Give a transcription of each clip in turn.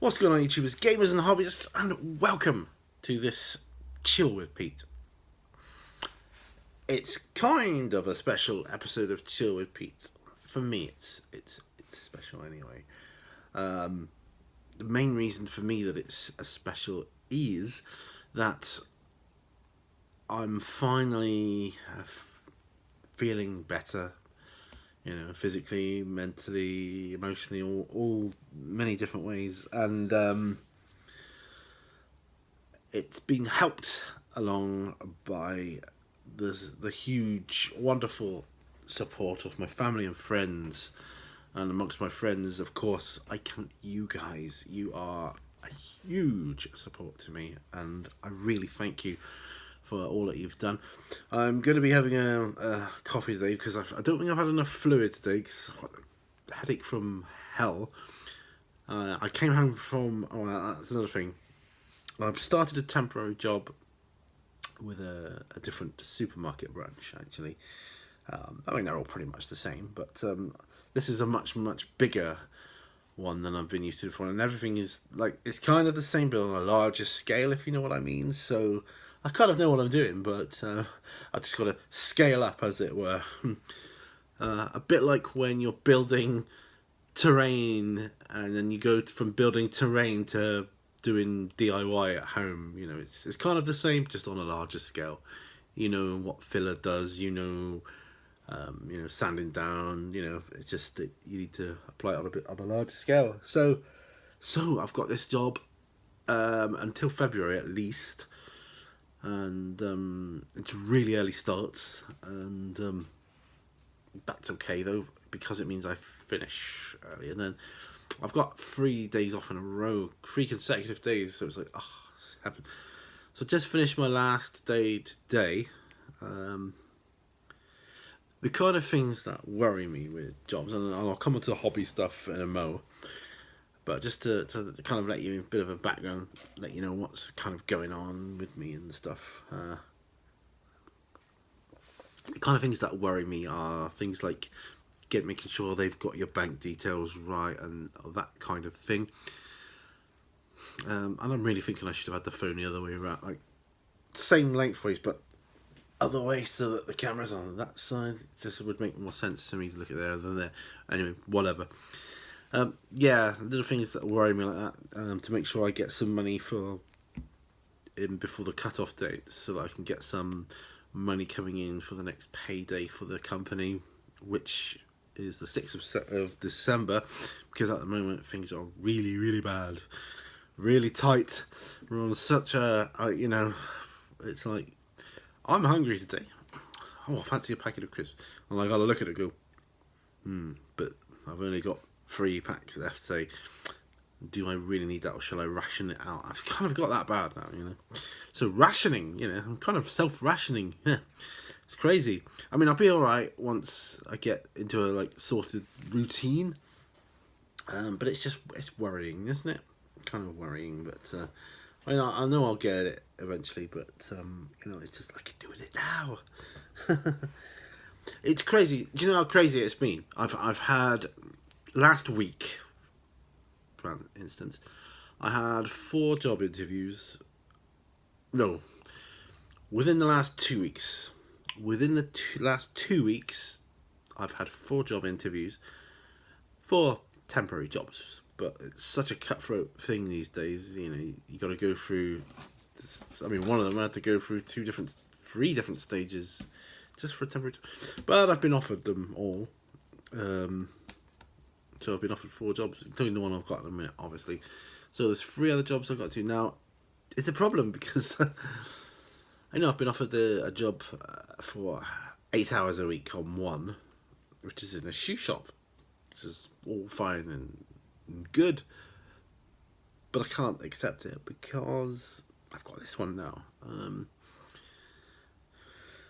What's going on, YouTubers, gamers and hobbyists, and welcome to this Chill with Pete. It's kind of a special episode of Chill with Pete. For me, it's special anyway. The main reason for me that it's a special is that I'm finally feeling better. You know, physically, mentally, emotionally, all many different ways, and it's been helped along by the huge, wonderful support of my family and friends. And amongst my friends, of course, I count you guys. You are a huge support to me, and I really thank you for all that you've done. I'm going to be having a coffee today because I don't think I've had enough fluid today because I've got a headache from hell. I came home from... Oh, that's another thing. I've started a temporary job with a different supermarket branch, actually. I mean, they're all pretty much the same, but this is a much bigger one than I've been used to before, and everything is like, it's kind of the same but on a larger scale, if you know what I mean. So I kind of know what I'm doing, but I just got to scale up, as it were. A bit like when you're building terrain and then you go from building terrain to doing DIY at home. You know, it's kind of the same, just on a larger scale. You know what filler does, you know, sanding down, you know, it's just that you need to apply it on a larger scale. So I've got this job until February at least, and it's really early starts, and that's okay though, because it means I finish early, and then I've got 3 days off in a row, 3 consecutive days, so it's like, oh, heaven. So just finished my last day today. The kind of things that worry me with jobs, and I'll come onto the hobby stuff in a mo, but just to kind of let you a bit of a background, let you know what's kind of going on with me and stuff. The kind of things that worry me are things like making sure they've got your bank details right and that kind of thing. And I'm really thinking I should have had the phone the other way around, like same lengthways but other way, so that the camera's on that side. It just would make more sense to me to look at there than there. Anyway, whatever. Yeah, little things that worry me like that. To make sure I get some money before the cut-off date, so that I can get some money coming in for the next payday for the company, which is the 6th of December, because at the moment things are really bad, really tight. We're on such a, you know, it's like, I'm hungry today. Oh, I fancy a packet of crisps. And I gotta look at it and go, but I've only got 3 packs left, so do I really need that, or shall I ration it out? I've kind of got that bad now, you know. So rationing, you know, I'm kind of self-rationing. Yeah. It's crazy. I mean, I'll be alright once I get into a like sorted routine. But it's worrying, isn't it? Kind of worrying, but I know I'll get it eventually, but you know, it's just I can do with it now. It's crazy. Do you know how crazy it's been? I've had last week, for instance, I had 4 job interviews. No, within the last 2 weeks. Within the last 2 weeks, I've had 4 job interviews for temporary jobs. But it's such a cutthroat thing these days. You know, you got to go through. I mean, one of them I had to go through 3 different stages just for a temporary. But I've been offered them all. So I've been offered 4 jobs, including the one I've got in a minute, obviously. So there's 3 other jobs I've got to do now. It's a problem because I know I've been offered a job for 8 hours a week on one, which is in a shoe shop. This is all fine and good, but I can't accept it because I've got this one now. And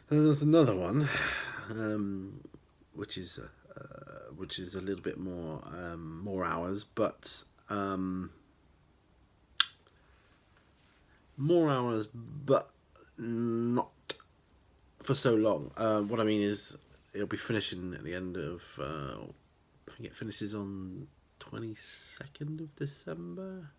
there's another one, which is a little bit more hours, but not for so long. What I mean is, it'll be finishing at the end of. I think it finishes on 22nd of December.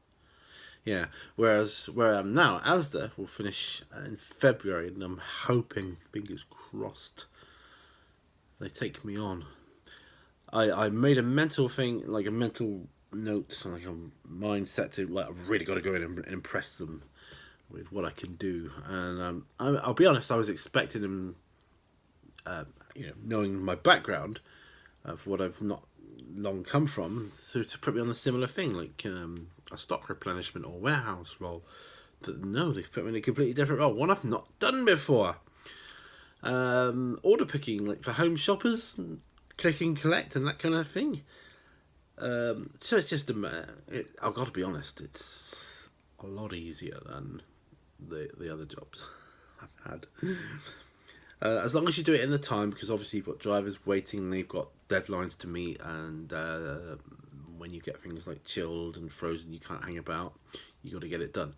Yeah. Whereas where I am now, Asda will finish in February, and I'm hoping, fingers crossed, they take me on. I made a mental thing, like a mental note, like a mindset to like I've really got to go in and impress them with what I can do. And I'll be honest, I was expecting them, knowing my background of what I've not long come from, to put me on a similar thing, like a stock replenishment or warehouse role. But no, they've put me in a completely different role, one I've not done before. Order picking, like for home shoppers, click and collect and that kind of thing. So it's just I've got to be honest, it's a lot easier than the other jobs I've had. As long as you do it in the time, because obviously you've got drivers waiting, they've got deadlines to meet, and when you get things like chilled and frozen, you can't hang about. You got to get it done.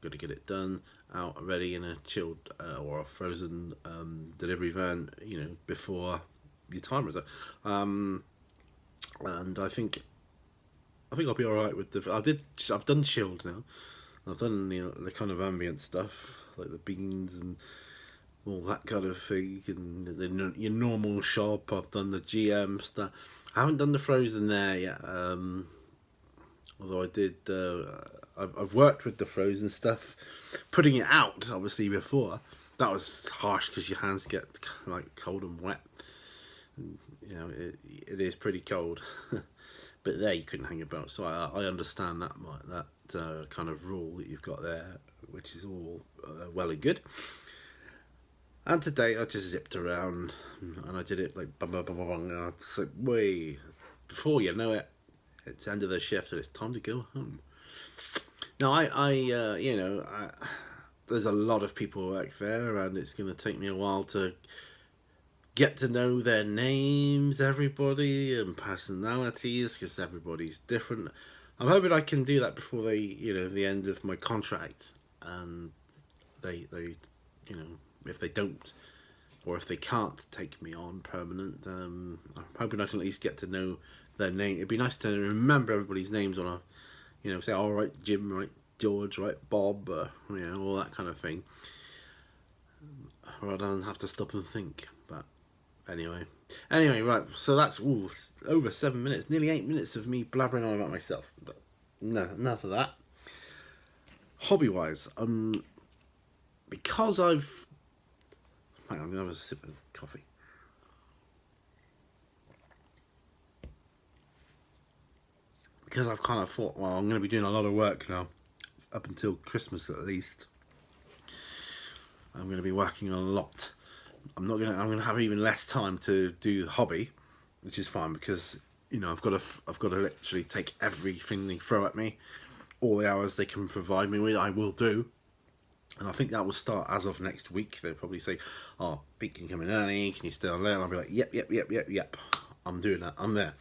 Got to get it done, out, ready in a chilled or a frozen delivery van, before your time is up. And I think I'll be all right with I've done chilled now. I've done the kind of ambient stuff like the beans and all that kind of thing, and your normal shop. I've done the GM stuff. I haven't done the frozen there yet. Although I did, I've worked with the frozen stuff, putting it out obviously before. That was harsh because your hands get like cold and wet. And, it is pretty cold. But there you couldn't hang about, so I understand that kind of rule that you've got there, which is all well and good. And today I just zipped around and I did it like bang, bang, bang, bang, and it's like way before you know it, it's the end of the shift and it's time to go home. Now there's a lot of people who work there, and it's going to take me a while to get to know their names, everybody, and personalities, because everybody's different. I'm hoping I can do that before the end of my contract, and they if they don't, or if they can't take me on permanent, I'm hoping I can at least get to know their name. It'd be nice to remember everybody's names on say, all right, Jim, right, George, right, Bob, all that kind of thing, rather than have to stop and think. But Anyway, right. So that's over 7 minutes, nearly 8 minutes of me blabbering on about myself. But no, enough of that. Hobby-wise, because I've... Hang on, I'm going to have a sip of coffee. Because I've kind of thought, well, I'm going to be doing a lot of work now, up until Christmas at least. I'm going to be working a lot. I'm gonna have even less time to do the hobby, which is fine because I've got to literally take everything they throw at me, all the hours they can provide me with, I will do. And I think that will start as of next week. They'll probably say, "Oh, Pete, can you come in early? Can you stay on late?" And I'll be like, "Yep. I'm doing that. I'm there."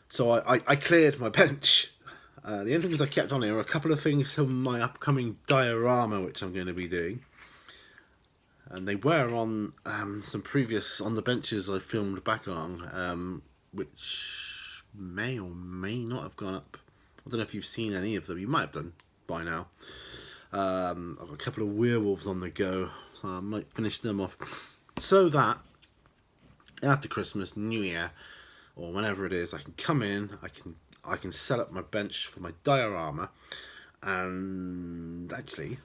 So I cleared my bench. The only things I kept on here are a couple of things from my upcoming diorama, which I'm going to be doing. And they were on some previous on the benches I filmed back on, which may or may not have gone up. I don't know if you've seen any of them. You might have done by now. I've got a couple of werewolves on the go, so I might finish them off. So that after Christmas, New Year, or whenever it is, I can come in. I can set up my bench for my diorama, and actually.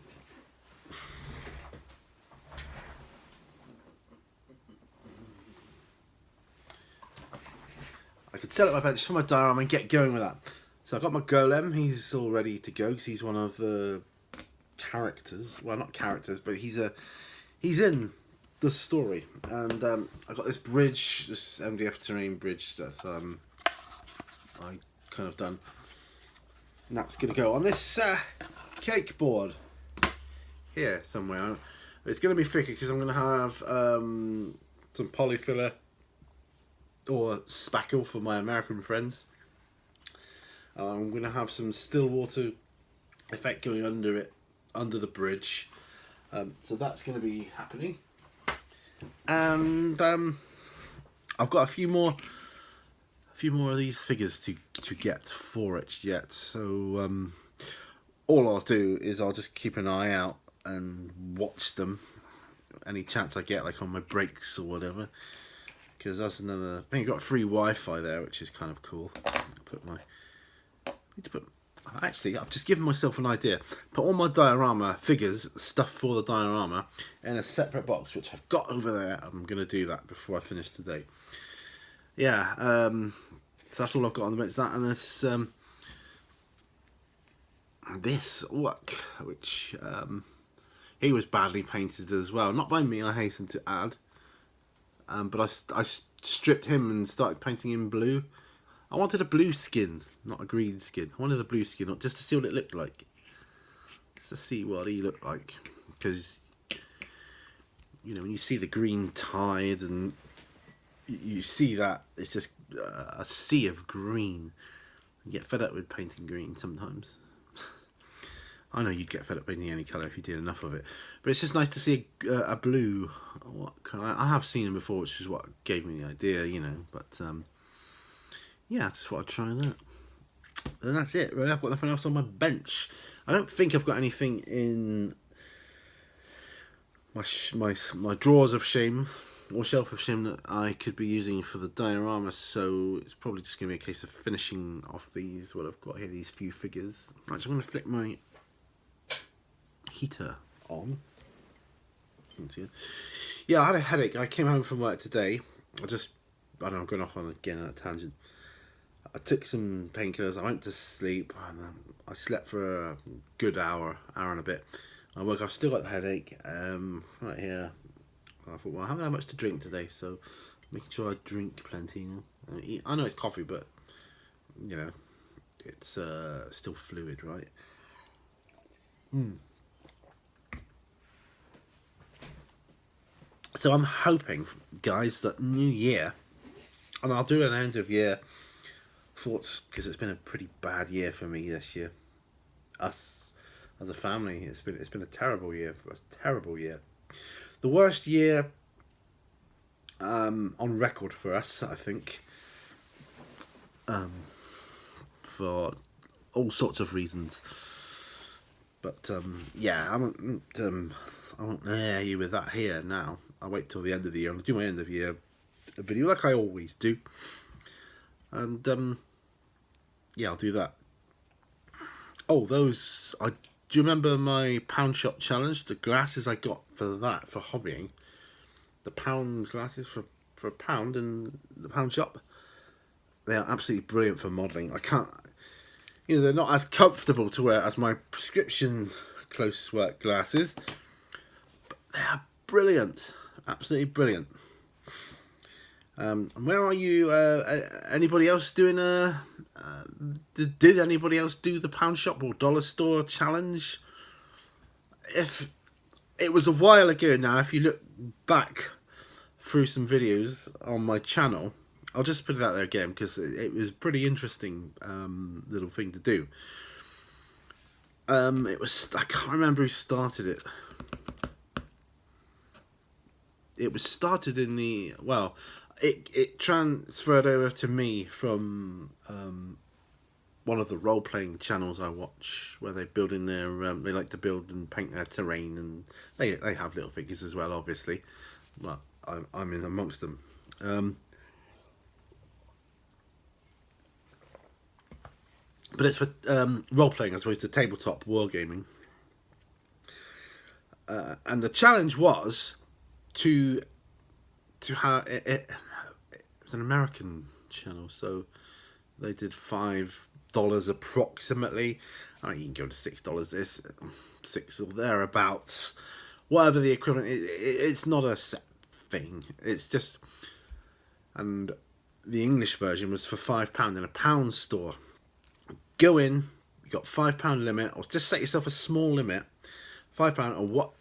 I could set up my bench for my diorama and get going with that. So I've got my golem. He's all ready to go because he's one of the characters. Well, not characters, but he's in the story. And I've got this bridge, this MDF terrain bridge that I kind of done. And that's going to go on this cake board here somewhere. It's going to be thicker because I'm going to have some polyfiller or spackle for my American friends. I'm going to have some still water effect going under it, under the bridge. So that's going to be happening. And I've got a few more few more of these figures to get for it yet. So all I'll do is I'll just keep an eye out and watch them any chance I get, like on my breaks or whatever. Because that's another thing. You've got free Wi-Fi there, which is kind of cool. Actually, I've just given myself an idea. Put all my diorama figures, stuff for the diorama, in a separate box, which I've got over there. I'm going to do that before I finish today. Yeah, so that's all I've got on the bench. That and this look, which he was badly painted as well. Not by me, I hasten to add. But I stripped him and started painting him blue. I wanted a blue skin, not a green skin. I wanted a blue skin, just to see what it looked like. Just to see what he looked like. Because, you know, when you see the green tide and you see that, it's just a sea of green. You get fed up with painting green sometimes. I know you'd get fed up painting any colour if you did enough of it. But it's just nice to see a blue. I have seen them before, which is what gave me the idea, you know. But, yeah, I just thought I'd try that. And that's it, really. I've got nothing else on my bench. I don't think I've got anything in my drawers of shame or shelf of shame that I could be using for the diorama, so it's probably just going to be a case of finishing off these, what I've got here, these few figures. Actually, I'm going to flick my heater on. Yeah, I had a headache. I came home from work today. I know I'm going off on again a tangent. I took some painkillers, I went to sleep, and I slept for a good hour and a bit. I woke up, I've still got the headache, right here. I thought, well, I haven't had much to drink today, so making sure I drink plenty. I know it's coffee, but, you know, it's still fluid, right? So I'm hoping, guys, that New Year, and I'll do an end of year thoughts, because it's been a pretty bad year for me this year. Us as a family, it's been a terrible year for us. Terrible year. The worst year on record for us, I think. For all sorts of reasons. But yeah, I won't air you with that here now. I'll wait till the end of the year. I'll do my end of year video like I always do. And yeah, I'll do that. Oh, do you remember my pound shop challenge? The glasses I got for that, for hobbying. The pound glasses for a pound in the pound shop. They are absolutely brilliant for modelling. I can't, you know, they're not as comfortable to wear as my prescription close work glasses. But they are brilliant. Absolutely brilliant. Where are you? Anybody else doing did anybody else do the pound shop or dollar store challenge? If it was a while ago now, if you look back through some videos on my channel, I'll just put it out there again because it was a pretty interesting little thing to do. I can't remember who started it. It was started in the, well, it transferred over to me from one of the role-playing channels I watch, where they build in their they like to build and paint their terrain, and they have little figures as well, obviously. Well, I'm in amongst them. But it's for role-playing as opposed to tabletop wargaming. And the challenge was to have it was an American channel, so they did $5 approximately. You can go to $6. This $6 or thereabouts, whatever the equivalent is. It's not a set thing. It's just, and the English version was for £5 in a pound store. Go in, you got £5 limit, or just set yourself a small limit, £5, or what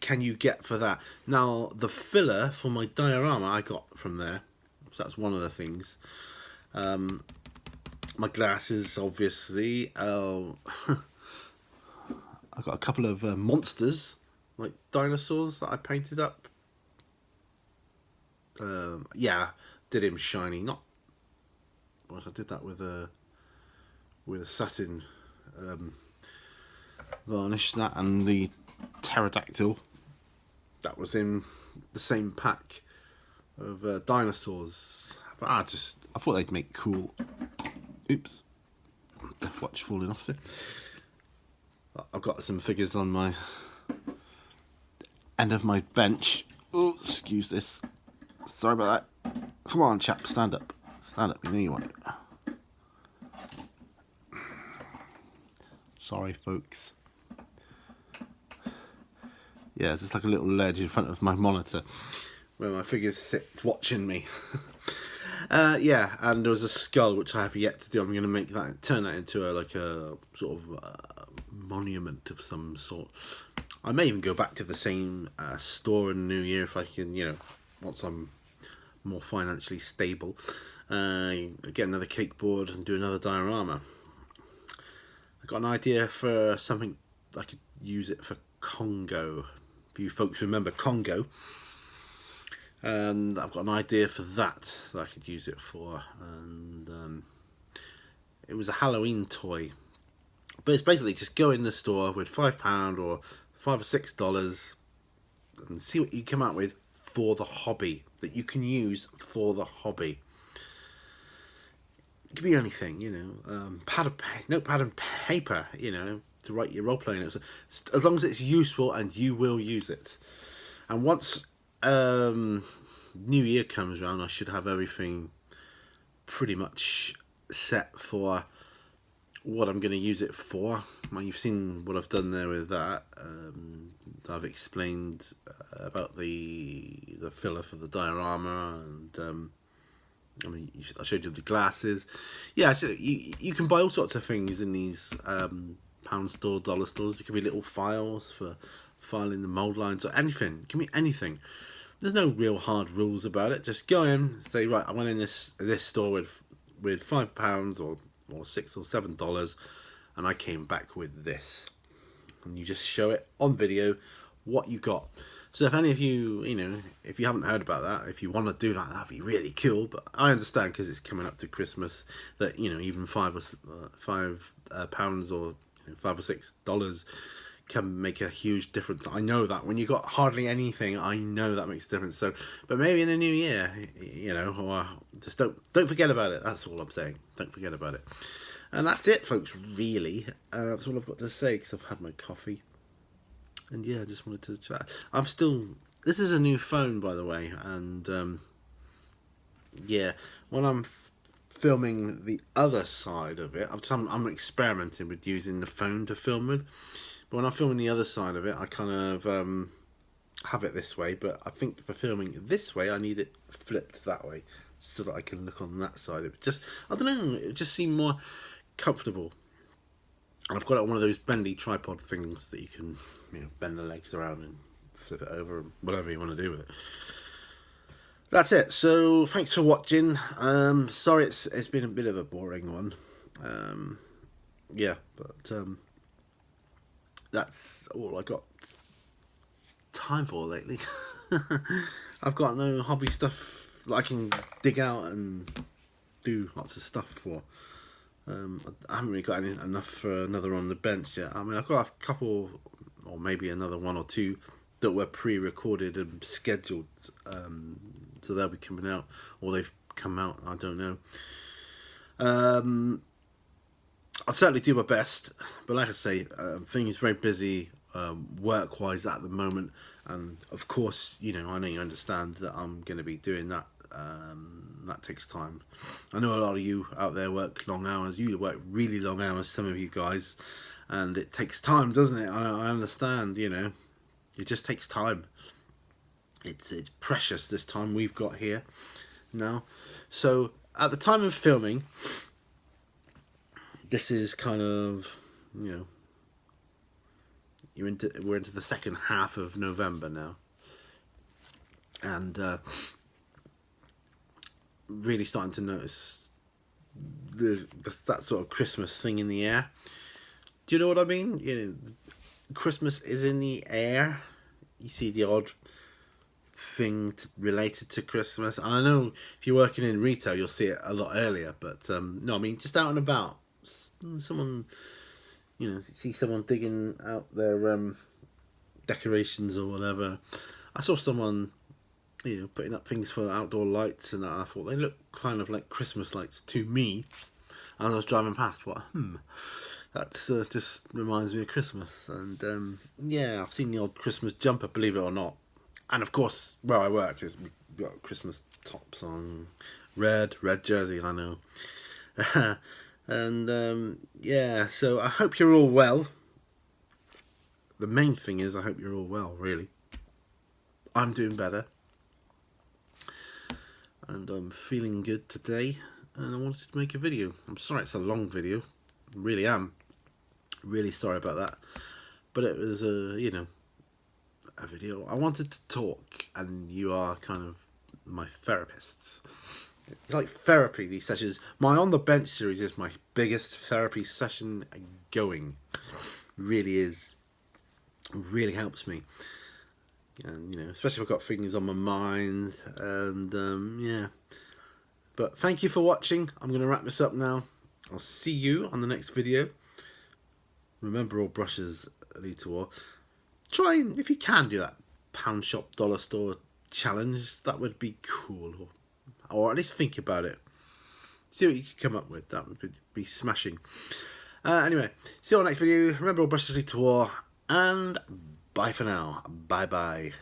can you get for that? Now, the filler for my diorama I got from there, so that's one of the things. My glasses, obviously. I've got a couple of monsters, like dinosaurs, that I painted up. Yeah, did him shiny, not Well, I did that with a satin varnish, that and the pterodactyl that was in the same pack of dinosaurs. But I thought they'd make cool. Oops, Death Watch falling off there. I've got some figures on my end of my bench. Oh, excuse this. Sorry about that. Come on, chap, stand up. Stand up, you know you want it. Sorry, folks. Yeah, it's just like a little ledge in front of my monitor where my figures sit watching me. Yeah, and there was a skull which I have yet to do. I'm going to make that, turn that into like a sort of monument of some sort. I may even go back to the same store in the new year if I can, you know, once I'm more financially stable. Get another cake board and do another diorama. I got an idea for something I could use it for Congo. If you folks remember Congo. And I've got an idea for that I could use it for. And it was a Halloween toy. But it's basically just go in the store with £5 or $5 or $6 and see what you come out with for the hobby, that you can use for the hobby. It could be anything, you know, notepad and paper, you know, to write your role-playing notes. As long as it's useful and you will use it. And once New Year comes around, I should have everything pretty much set for what I'm going to use it for. Well, you've seen what I've done there with that. I've explained about the filler for the diorama, and I mean, I showed you the glasses. Yeah, so you can buy all sorts of things in these pound store, dollar stores. It can be little files for filing the mold lines or anything. It can be anything. There's no real hard rules about it. Just go in, say, right, I went in this store with £5 or $6 or $7, and I came back with this. And you just show it on video what you got. So if any of you, you know, if you haven't heard about that, if you want to do that, that'd be really cool. But I understand because it's coming up to Christmas that, you know, even £5 or $5 or $6 can make a huge difference. I know that when you got hardly anything, I know that makes a difference. So, but maybe in the new year, you know, or just don't forget about it. That's all I'm saying. Don't forget about it. And that's it, folks. Really, that's all I've got to say because I've had my coffee. And yeah, I just wanted to chat. This is a new phone, by the way, and yeah, when I'm filming the other side of it, I'm experimenting with using the phone to film with. But when I'm filming the other side of it, I kind of have it this way. But I think for filming this way, I need it flipped that way so that I can look on that side of it. Just, I don't know, it just seemed more comfortable. And I've got one of those bendy tripod things that you can, you know, bend the legs around and flip it over and whatever you want to do with it. That's it. So thanks for watching. Sorry it's been a bit of a boring one. Yeah, but that's all I got time for lately. I've got no hobby stuff that I can dig out and do lots of stuff for. I haven't really got enough for another on the bench yet. I mean, I've got a couple, or maybe another one or two that were pre-recorded and scheduled, so they'll be coming out, or they've come out, I don't know. I'll certainly do my best, but like I say, things very busy work-wise at the moment, and of course, you know you understand that I'm going to be doing that. That takes time. I know a lot of you out there work long hours. You work really long hours, some of you guys, and it takes time, doesn't it? I understand, you know, it just takes time. It's precious, this time we've got here now. So at the time of filming, this is kind of, you know, we're into the second half of November now, and really starting to notice that sort of Christmas thing in the air. Do you know what I mean? You know, Christmas is in the air. You see the odd thing related to Christmas. And I know if you're working in retail, you'll see it a lot earlier. But no, I mean just out and about, someone, you know, see someone digging out their decorations or whatever. I saw someone, you know, putting up things for outdoor lights, and I thought they look kind of like Christmas lights to me. As I was driving past, what, that's just reminds me of Christmas. And yeah, I've seen the old Christmas jumper, believe it or not. And of course, where I work, we've got Christmas tops on, red jersey, I know. And yeah, so I hope you're all well. The main thing is I hope you're all well, really. I'm doing better. And I'm feeling good today. And I wanted to make a video. I'm sorry it's a long video. I really am. Really sorry about that. But it was you know, a video. I wanted to talk, and you are kind of my therapists. Like therapy, these sessions. My On the Bench series is my biggest therapy session going. Really is. Really helps me. And, you know, especially if I've got things on my mind. And, yeah. But thank you for watching. I'm going to wrap this up now. I'll see you on the next video. Remember, all brushes lead to war. Try, if you can, do that pound shop, dollar store challenge. That would be cool. Or at least think about it. See what you can come up with. That would be smashing. Anyway, see you on the next video. Remember, all brushes lead to war. And bye for now. Bye-bye.